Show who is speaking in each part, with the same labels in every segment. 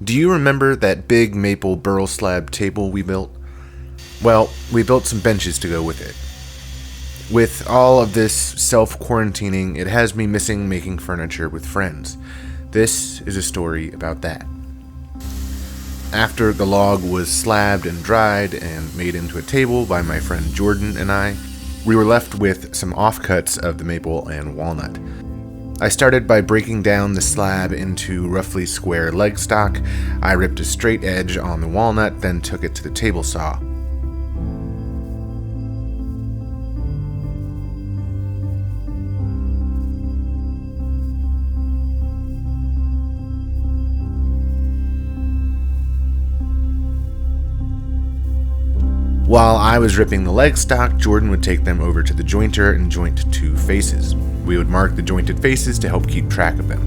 Speaker 1: Do you remember that big maple Burl slab table we built? Well, we built some benches to go with it. With all of this self-quarantining, it has me missing making furniture with friends. This is a story about that. After the log was slabbed and dried and made into a table by my friend Jordan and I, we were left with some offcuts of the maple and walnut. I started by breaking down the slab into roughly square leg stock. I ripped a straight edge on the walnut, then took it to the table saw. While I was ripping the leg stock, Jordan would take them over to the jointer and joint two faces. We would mark the jointed faces to help keep track of them.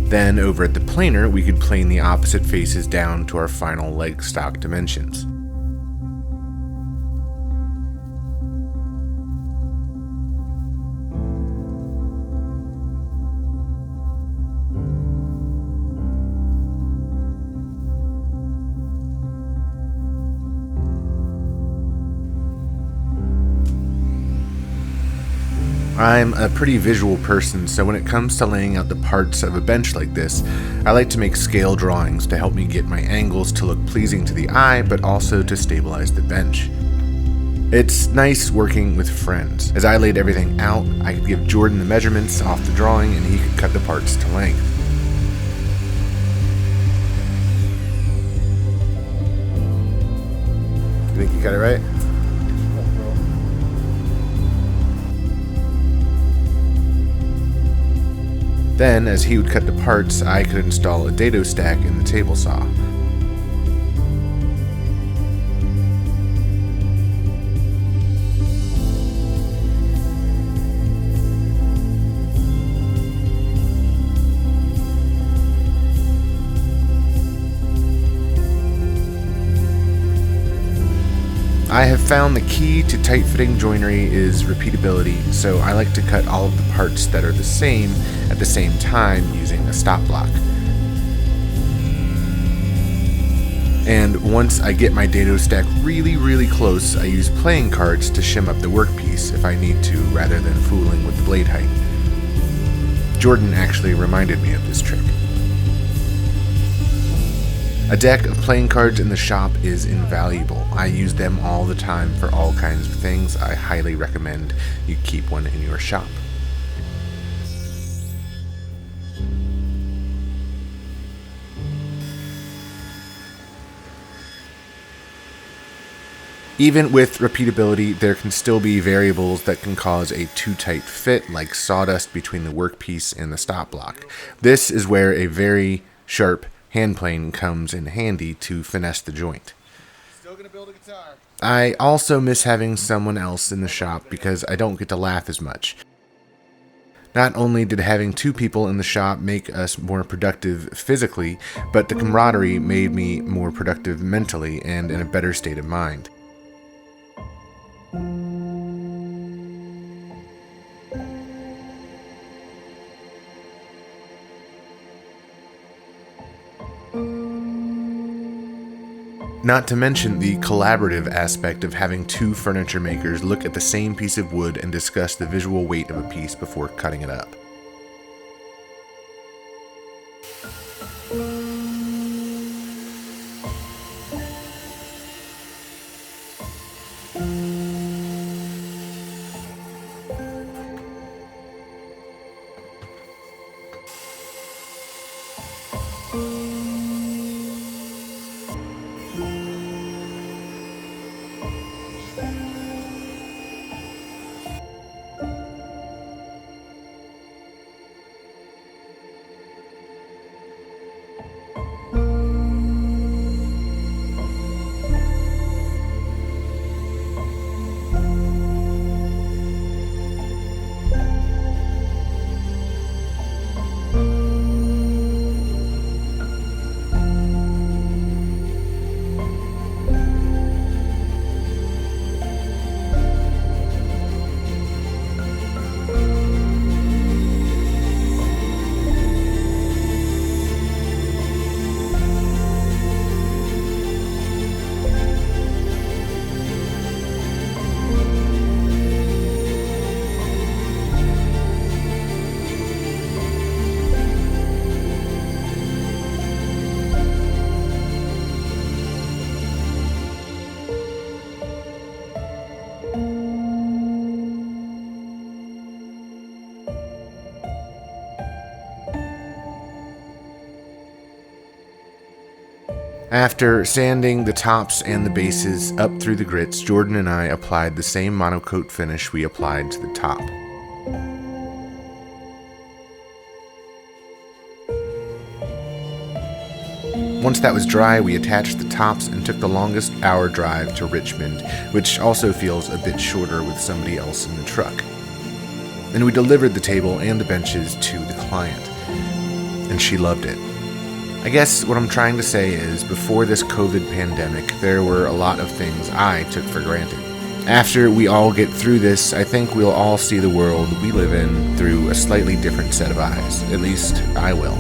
Speaker 1: Then, over at the planer, we could plane the opposite faces down to our final leg stock dimensions. I'm a pretty visual person, so when it comes to laying out the parts of a bench like this, I like to make scale drawings to help me get my angles to look pleasing to the eye, but also to stabilize the bench. It's nice working with friends. As I laid everything out, I could give Jordan the measurements off the drawing and he could cut the parts to length. You think you got it right? Then, as he would cut the parts, I could install a dado stack in the table saw. I have found the key to tight-fitting joinery is repeatability, so I like to cut all of the parts that are the same at the same time using a stop block. And once I get my dado stack really close, I use playing cards to shim up the workpiece if I need to, rather than fooling with the blade height. Jordan actually reminded me of this trick. A deck of playing cards in the shop is invaluable. I use them all the time for all kinds of things. I highly recommend you keep one in your shop. Even with repeatability, there can still be variables that can cause a too tight fit, like sawdust between the workpiece and the stop block. This is where a very sharp hand plane comes in handy to finesse the joint. Still gonna build a guitar. I also miss having someone else in the shop because I don't get to laugh as much. Not only did having two people in the shop make us more productive physically, but the camaraderie made me more productive mentally and in a better state of mind. Not to mention the collaborative aspect of having two furniture makers look at the same piece of wood and discuss the visual weight of a piece before cutting it up. After sanding the tops and the bases up through the grits, Jordan and I applied the same monocoat finish we applied to the top. Once that was dry, we attached the tops and took the longest hour drive to Richmond, which also feels a bit shorter with somebody else in the truck. And we delivered the table and the benches to the client, and she loved it. I guess what I'm trying to say is, before this COVID pandemic, there were a lot of things I took for granted. After we all get through this, I think we'll all see the world we live in through a slightly different set of eyes. At least I will.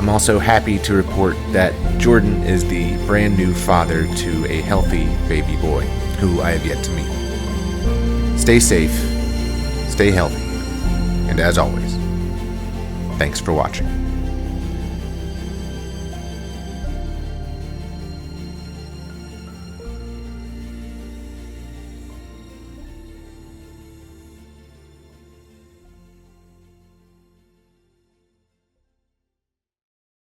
Speaker 1: I'm also happy to report that Jordan is the brand new father to a healthy baby boy, who I have yet to meet. Stay safe, stay healthy, and as always, thanks for watching.